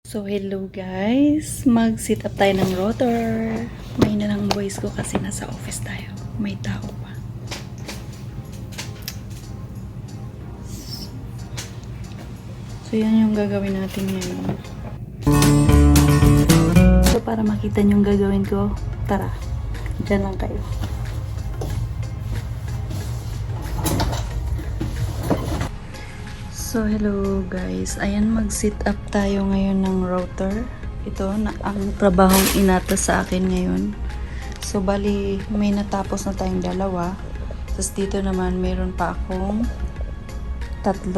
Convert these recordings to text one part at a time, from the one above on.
So, hello guys. Mag-sit up tayo ng rotor. May na lang voice ko kasi nasa office tayo. May tao pa. So, yan yung gagawin natin ngayon. So, para makita nyo yung gagawin ko, tara. Diyan lang kayo. So, hello guys. Ayan, mag-sit up tayo ngayon ng rotor. Ito na ang trabahong inata sa akin ngayon. So, bali, may natapos na tayong dalawa. Tapos dito naman, meron pa akong 5.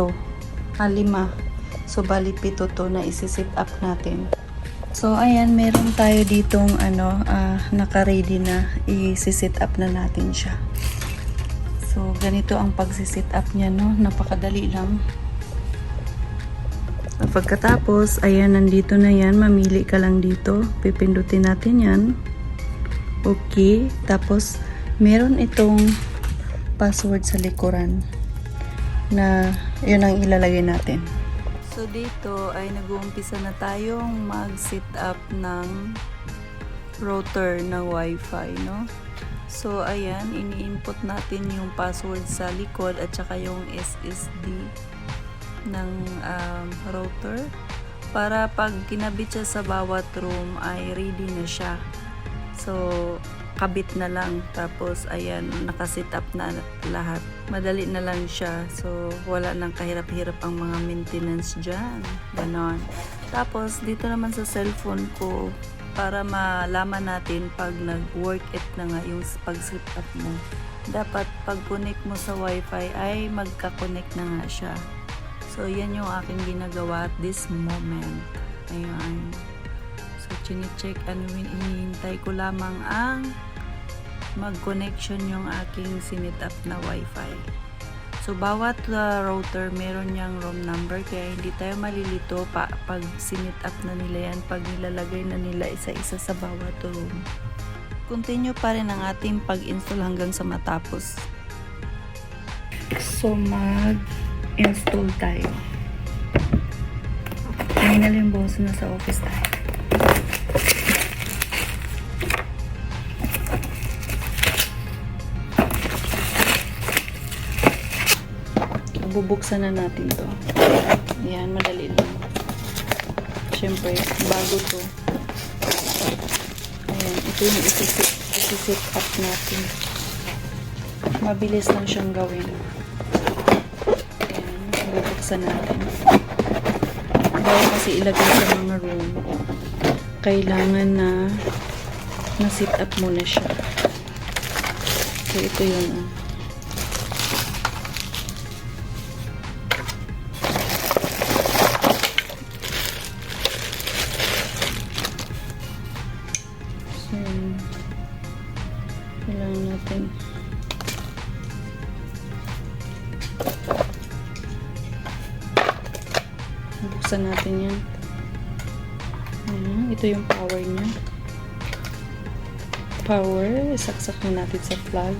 So, bali, 7 to na isi-sit up natin. So, ayan, meron tayo ditong naka-ready na isi-sit up na natin siya. So, ganito ang pag-sit up niya, no? Napakadali lang. Pagkatapos, ayan, nandito na yan. Mamili ka lang dito. Pipindutin natin yan. Okay. Tapos, meron itong password sa likuran na yun ang ilalagay natin. So, dito ay nag-uumpisa na tayong mag-sit up ng router ng Wi-Fi, no? So, ayan, ini-input natin yung password sa likod at saka yung SSD ng router para pag kinabit siya sa bawat room ay ready na siya. So, kabit na lang. Tapos, ayan, nakasit up na lahat. Madali na lang siya. So, wala nang kahirap-hirap ang mga maintenance dyan. Ganon. Tapos, dito naman sa cellphone ko, para malaman natin pag nag-work it na nga yung pag-sit up mo. Dapat pag connect mo sa Wi-Fi ay magka-connect na nga siya. So, yan yung aking ginagawa at this moment. Ayan. So, chine-check hinihintay ko lamang ang mag-connection yung aking sinit up na Wi-Fi. So, bawat router meron niyang room number kaya hindi tayo malilito pag sinit up na nila yan, pag nilalagay na nila isa-isa sa bawat room. Continue pa rin ang ating pag-install hanggang sa matapos. So, mag-install tayo. Ngayon na yung boss na sa office tayo. Bubuksan na natin to. Ayan, madali lang. Siyempre, bago to. Ayan, ito yung isi-sit up natin. Mabilis lang siyang gawin. Ayan, bubuksan natin. Bago kasi ilagay sa mga room, kailangan na na-sit up muna siya. So, ito yun. So, kailangan natin buksan natin yan. Ito yung power niya. Power, saksak na natin sa plug.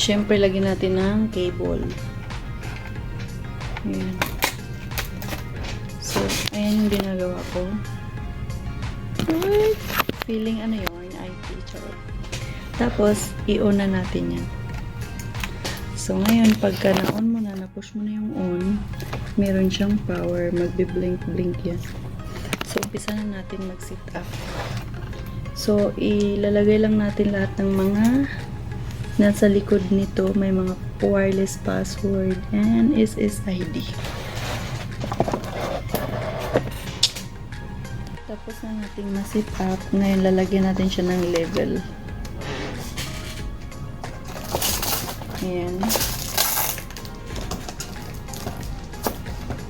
Siyempre, lagyan natin ng cable. Ayan. So, ayan yung ginagawa ko. Feeling yun, IT, charot. Tapos, i-on na natin yan. So, ngayon, pagka na-on mo na, na-push mo na yung on, meron siyang power, magbi-blink-blink yan. So, umpisa na natin mag-sit up. So, ilalagay lang natin lahat ng mga nasa likod nito. May mga wireless password and SSID. Tapos na natin ma-sit up. Ngayon, lalagyan natin siya ng level. Ayan.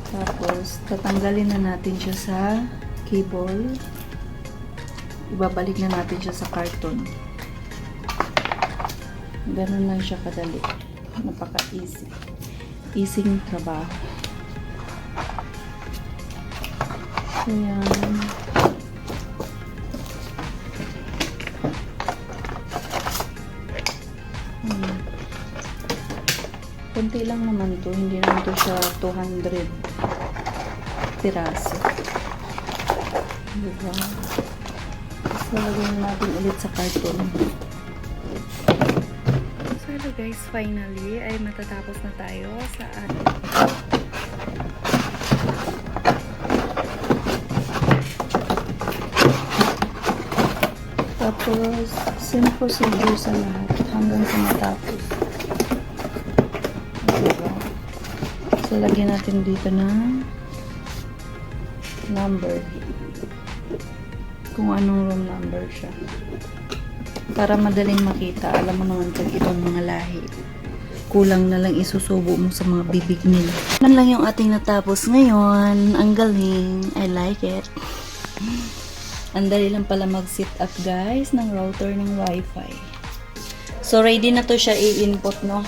Tapos, tatanggalin na natin siya sa cable. Ibabalik na natin siya sa carton. Ganun lang siya kadali. Napaka-easy. Easy trabaho. So, yan. Kunti lang naman to. Hindi naman to siya 200 piraso. Diba? So, lagyan natin ulit sa carton. So, hello guys. Finally, ay matatapos na tayo sa ating tapos, same procedure sa lahat hanggang sa matapos. Diba? So, lagyan natin dito ng number. Kung anong room number siya. Para madaling makita. Alam mo naman pag ibang mga lahi. Kulang na lang isusubo mo sa mga bibig nila. Yan lang yung ating natapos ngayon. Ang galing. I like it. Ang dali lang pala mag-sit up guys ng router ng wifi. So ready na to siya i-input no.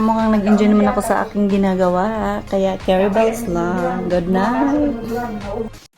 Mukhang nag-enjoy naman ako sa aking ginagawa. Kaya carry bells lang. Good night.